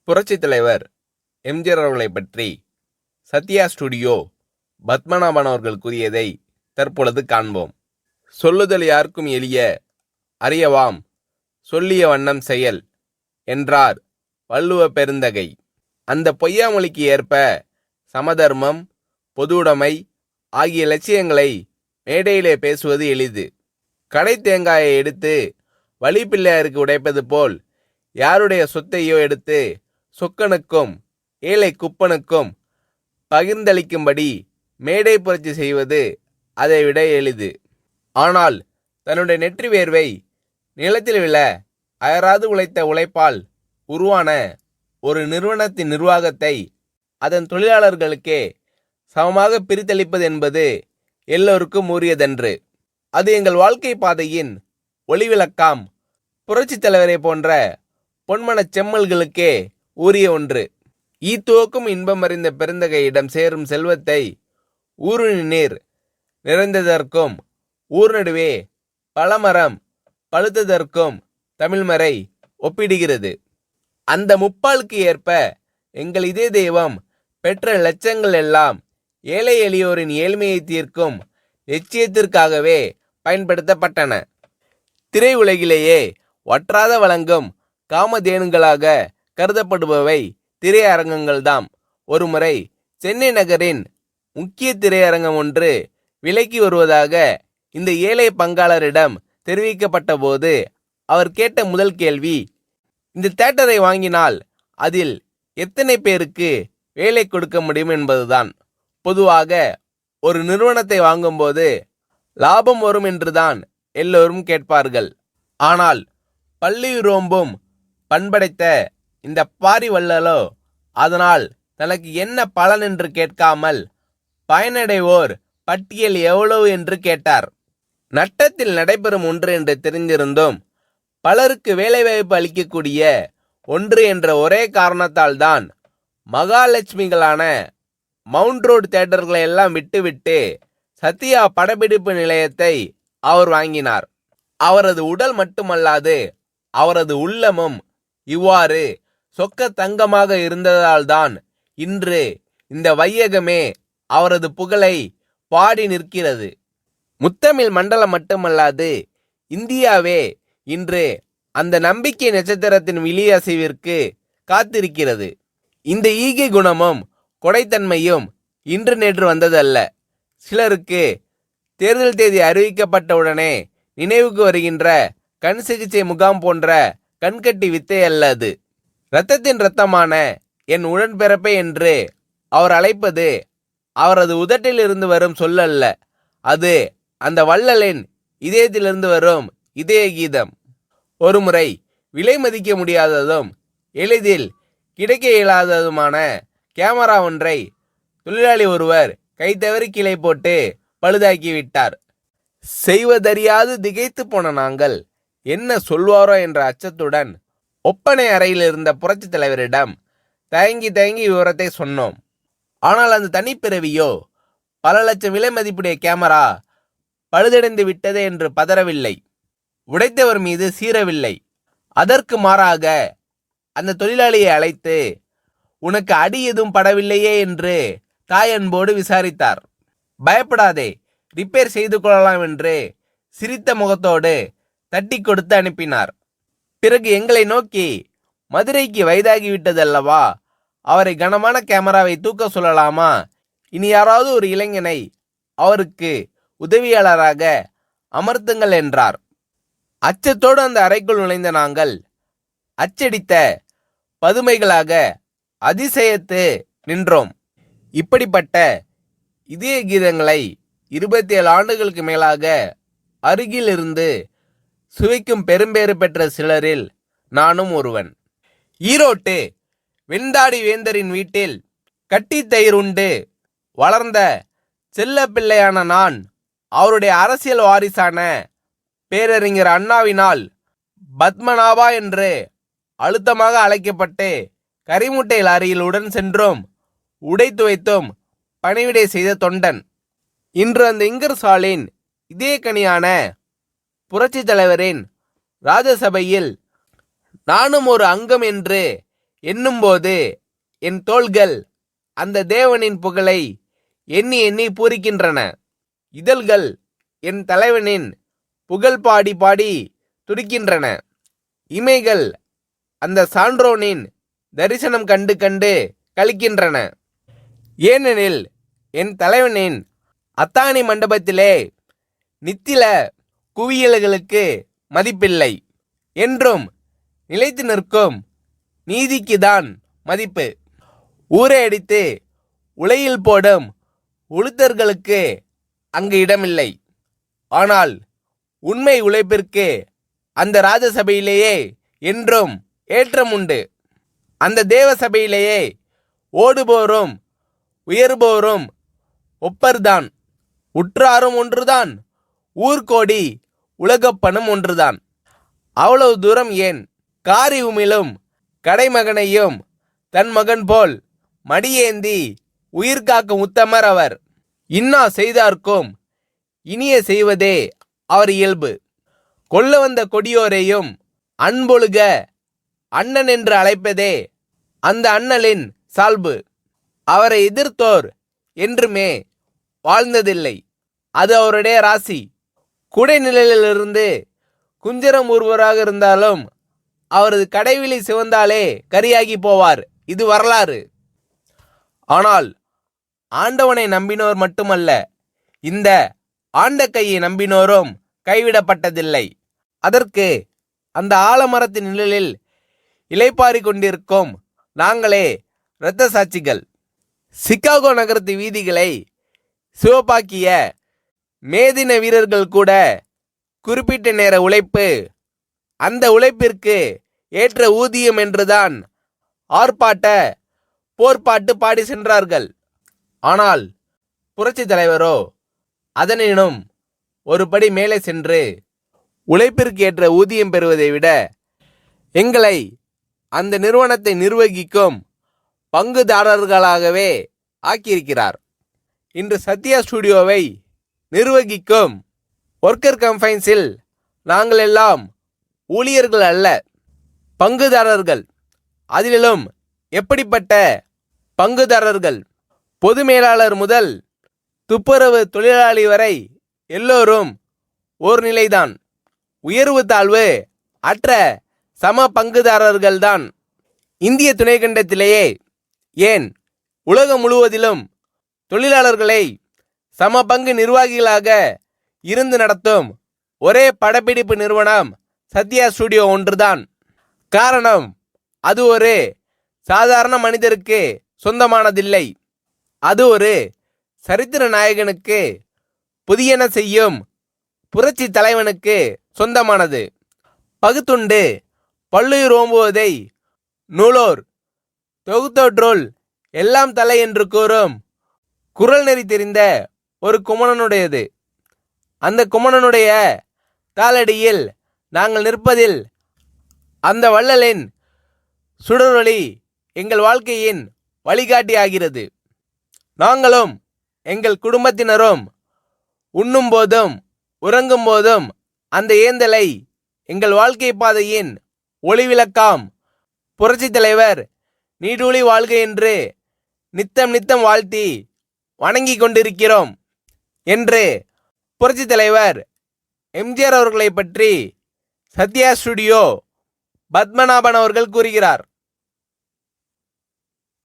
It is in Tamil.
புரட்சித் தலைவர் எம்ஜிஆர் அவர்களை பற்றி சத்யா ஸ்டுடியோ பத்மநாபன் அவர்கள் கூறியதை தற்பொழுது காண்போம். சொல்லுதல் யாருக்கும் எளிய, அறியவாம் சொல்லிய வண்ணம் செயல் என்றார் வள்ளுவ பெருந்தகை. அந்த பொய்யாமொழிக்கு ஏற்ப சமதர்மம், பொதுவுடைமை ஆகிய லட்சியங்களை மேடையிலே பேசுவது எளிது. கடை தேங்காயை எடுத்து வழிப்பிள்ளையாருக்கு உடைப்பது போல் யாருடைய சொத்தையோ எடுத்து சொக்கனுக்கும் ஏழை குப்பனுக்கும் பகிர்ந்தளிக்கும்படி மேடை புரட்சி செய்வது அதைவிட எளிது. ஆனால் தன்னுடைய நெற்றி வேர்வை நிலத்தில் விழ அயராது உழைத்த உழைப்பால் உருவான ஒரு நிறுவனத்தின் நிர்வாகத்தை அதன் தொழிலாளர்களுக்கே சமமாக பிரித்தளிப்பது என்பது எல்லோருக்கும் உரியதன்று. அது எங்கள் வாழ்க்கை பாதையின் ஒளிவிளக்காம் புரட்சித் தலைவரை போன்ற பொன்மனச் செம்மல்களுக்கே உரிய ஒன்று. ஈத்துவக்கும் இன்பம் அறிந்த பெருந்தகையிடம் சேரும் செல்வத்தை ஊருணி நீர் நிறைந்ததற்கும் ஊர் நடுவே பழமரம் பழுத்ததற்கும் தமிழ்மறை ஒப்பிடுகிறது. அந்த முப்பாலுக்கு ஏற்ப எங்கள் இதே தெய்வம் பெற்ற லட்சங்கள் எல்லாம் ஏழை எளியோரின் ஏழ்மையை தீர்க்கும் லட்சியத்திற்காகவே பயன்படுத்தப்பட்டன. திரையுலகிலேயே வற்றாத வழங்கும் காமதேனுங்களாக கருதப்படுபவை திரையரங்கங்கள்தாம். ஒருமுறை சென்னை நகரின் முக்கிய திரையரங்கம் ஒன்று விலைக்கு வருவதாக இந்த ஏழை பங்காளரிடம் தெரிவிக்கப்பட்ட போது அவர் கேட்ட முதல் கேள்வி, இந்த தியேட்டரை வாங்கினால் அதில் எத்தனை பேருக்கு வேலை கொடுக்க முடியும் என்பதுதான். பொதுவாக ஒரு நிறுவனத்தை வாங்கும்போது லாபம் வரும் என்றுதான் எல்லோரும் கேட்பார்கள். ஆனால் பள்ளியுரோம்பும் பண்படைத்த இந்த பாரி வள்ளலோ அதனால் தனக்கு என்ன பலன் என்று கேட்காமல் பயனடைவோர் பட்டியல் எவ்வளவு என்று கேட்டார். நட்டத்தில் நடைபெறும் ஒன்று என்று தெரிந்திருந்தும் பலருக்கு வேலைவாய்ப்பு அளிக்கக்கூடிய ஒன்று என்ற ஒரே காரணத்தால் தான் மகாலட்சுமிகளான மவுண்ட் ரோடு தியேட்டர்களை எல்லாம் விட்டுவிட்டு சத்யா படப்பிடிப்பு நிலையத்தை அவர் வாங்கினார். அவரது உடல் மட்டுமல்லாது அவரது உள்ளமும் இவ்வாறு சொக்க தங்கமாக இருந்ததால்தான் இன்று இந்த வையகமே அவரது புகழை பாடி நிற்கிறது. முத்தமிழ் மண்டலம் மட்டுமல்லாது இந்தியாவே இன்று அந்த நம்பிக்கை நட்சத்திரத்தின் விழியசைவிற்கு காத்திருக்கிறது. இந்த ஈகை குணமும் கொடைத்தன்மையும் இன்று நேற்று வந்ததல்ல. சிலருக்கு தேர்தல் தேதி அறிவிக்கப்பட்டவுடனே நினைவுக்கு வருகின்ற கண் சிகிச்சை முகாம் போன்ற கண்கட்டி வித்தை அல்ல அது. இரத்தத்தின் இரத்தமான என் உடன்பிறப்பை என்று அவர் அழைப்பது அவரது உதட்டில் இருந்து வரும் சொல்லல்ல, அது அந்த வள்ளலின் இதயத்திலிருந்து வரும் இதய கீதம். ஒருமுறை விலை மதிக்க முடியாததும் எளிதில் கிடைக்க இயலாததுமான கேமரா ஒன்றை தொழிலாளி ஒருவர் கைத்தவறி கீழே போட்டு பழுதாக்கிவிட்டார். செய்வதறியாது திகைத்து போன நாங்கள் என்ன சொல்வாரோ என்ற அச்சத்துடன் ஒப்பனை அறையில் இருந்த புரட்சித் தலைவரிடம் தயங்கி விவரத்தை சொன்னோம். ஆனால் அந்த தனிப்பிறவியோ பல லட்சம் விலை மதிப்புடைய கேமரா பழுதடைந்து விட்டதே என்று பதறவில்லை, உடைத்தவர் மீது சீரவில்லை. அதற்கு மாறாக அந்த தொழிலாளியை அழைத்து உனக்கு அடி எதுவும் படவில்லையே என்று தாயன்போடு விசாரித்தார். பயப்படாதே, ரிப்பேர் செய்து கொள்ளலாம் என்று சிரித்த முகத்தோடு தட்டி கொடுத்து அனுப்பினார். பிறகு எங்களை நோக்கி, மதுரைக்கு வயதாகிவிட்டதல்லவா, அவரை கனமான கேமராவை தூக்க சொல்லலாமா, இனி யாராவது ஒரு இளைஞனை அவருக்கு உதவியாளராக அமர்த்துங்கள் என்றார். அச்சத்தோடு அந்த அறைக்குள் நுழைந்த நாங்கள் அச்சடித்த பதுமைகளாக அதிசயத்து நின்றோம். இப்படிப்பட்ட இதய கீதங்களை 27 ஆண்டுகளுக்கு மேலாக அருகில் இருந்து சுவைக்கும் பெரும்பேறு பெற்ற சிலரில் நானும் ஒருவன். ஈரோட்டு வெண்தாடி வேந்தரின் வீட்டில் கட்டி தயிர் உண்டு வளர்ந்த செல்ல பிள்ளையான நான் அவருடைய அரசியல் வாரிசான பேரறிஞர் அண்ணாவினால் பத்மநாபா என்று அழுத்தமாக அழைக்கப்பட்டு கரிமுட்டை லாரியில் உடன் சென்றும் உடை துவைத்தும் பணிவிடை செய்த தொண்டன். இன்று அந்த இங்கர்சாலின் இதே கனியான புரட்சி தலைவரின் ராஜசபையில் நானும் ஒரு அங்கம் என்று எண்ணும்போது என் தோள்கள் அந்த தேவனின் புகழை எண்ணி எண்ணி பூரிக்கின்றன. இதழ்கள் என் தலைவனின் புகழ் பாடி பாடி துடிக்கின்றன. இமைகள் அந்த சான்றோனின் தரிசனம் கண்டு கண்டு கழிக்கின்றன. ஏனெனில் என் தலைவனின் அத்தாணி மண்டபத்திலே நித்தில குவியல்களுக்கு மதிப்பில்லை. என்றும் நிலைத்து நிற்கும் நீதிக்குதான் மதிப்பு. ஊரை அடித்து உலையில் போடும் உளுத்தர்களுக்கு அங்கு இடமில்லை. ஆனால் உண்மை உழைப்பிற்கு அந்த ராஜசபையிலேயே என்றும் ஏற்றம் உண்டு. அந்த தேவ சபையிலேயே ஓடுபோரும் உயர்போரும் ஒப்பர்தான். உற்றாரும் ஒன்றுதான், ஊர்கோடி உலகப்பனும் ஒன்றுதான். அவ்வளவு தூரம் ஏன்? காரி உமிழும் கடைமகனையும் தன் மகன் போல் மடியேந்தி உயிர் காக்கும் உத்தமர் அவர். இன்னா செய்தார்க்கும் இனிய செய்வதே அவர் இயல்பு. கொல்ல வந்த கொடியோரையும் அன்பொழுக அண்ணன் என்று அழைப்பதே அந்த அண்ணலின் சால்பு. அவரை எதிர்த்தோர் என்றுமே வாழ்ந்ததில்லை. அது அவருடைய ராசி. குடைநிழலிலிருந்து குஞ்சரம் ஊர்வராக இருந்தாலும் அவரது கடைவிழி சிவந்தாலே கரியாகி போவார். இது வரலாறு. ஆனால் ஆண்டவனை நம்பினோர் மட்டுமல்ல, இந்த ஆண்ட கையை நம்பினோரும் கைவிடப்பட்டதில்லை. அதற்கு அந்த ஆலமரத்தின் நிழலில் இளைப்பாரி கொண்டிருக்கும் நாங்களே இரத்த சாட்சிகள். சிகாகோ நகரத்து வீதிகளை சிவப்பாக்கிய மேதின வீரர்கள் கூட குறிப்பிட்ட நேர உழைப்பு, அந்த உழைப்பிற்கு ஏற்ற ஊதியம் என்றுதான் ஆர்ப்பாட்ட போர்ப்பாட்டு பாடி சென்றார்கள். ஆனால் புரட்சி தலைவரோ அதனினும் ஒரு படி மேலே சென்று உழைப்பிற்கு ஏற்ற ஊதியம் பெறுவதை விட எங்களை அந்த நிறுவனத்தை நிர்வகிக்கும் பங்குதாரர்களாகவே ஆக்கியிருக்கிறார். இன்று சத்யா ஸ்டுடியோவை நிர்வகிக்கும் ஒர்க்கர் கம்பைன்ஸில் நாங்கள் எல்லாம் ஊழியர்கள் அல்ல, பங்குதாரர்கள். அதிலும் எப்படிப்பட்ட பங்குதாரர்கள்? பொது மேலாளர் முதல் துப்புரவு தொழிலாளி வரை எல்லோரும் ஓர் நிலைதான். உயர்வு தாழ்வு அற்ற சம பங்குதாரர்கள்தான். இந்திய துணைக்கண்டத்திலேயே ஏன் உலகம் முழுவதிலும் தொழிலாளர்களை சம பங்கு நிர்வாகிகளாக இருந்து நடத்தும் ஒரே படப்பிடிப்பு நிறுவனம் சத்யா ஸ்டுடியோ ஒன்றுதான். காரணம், அது ஒரு சாதாரண மனிதருக்கு சொந்தமானதில்லை. அது ஒரு சரித்திர நாயகனுக்கு, புதியன செய்யும் புரட்சி தலைவனுக்கு சொந்தமானது. பகுத்துண்டு பல்லுயிர் ஓம்புவதை நூலோர் தொகுத்தோற்றுள் எல்லாம் தலை என்று கூறும் குரல் நெறி தெரிந்த ஒரு குமணனுடையது. அந்த குமணனுடைய காலடியில் நாங்கள் நிற்பதில் அந்த வள்ளலின் சுடரொளி எங்கள் வாழ்க்கையின் வழிகாட்டி ஆகிறது. நாங்களும் எங்கள் குடும்பத்தினரும் உண்ணும் போதும் உறங்கும் போதும் அந்த ஏந்தலை எங்கள் வாழ்க்கை பாதையின் ஒளிவிளக்காம் புரட்சி தலைவர் நீடூழி வாழ்க என்று நித்தம் நித்தம் வாழ்த்தி வணங்கி கொண்டிருக்கிறோம் என்று புரட்சி தலைவர் எம்ஜிஆர் அவர்களை பற்றி சத்யா ஸ்டுடியோ பத்மநாபன் அவர்கள் கூறுகிறார்.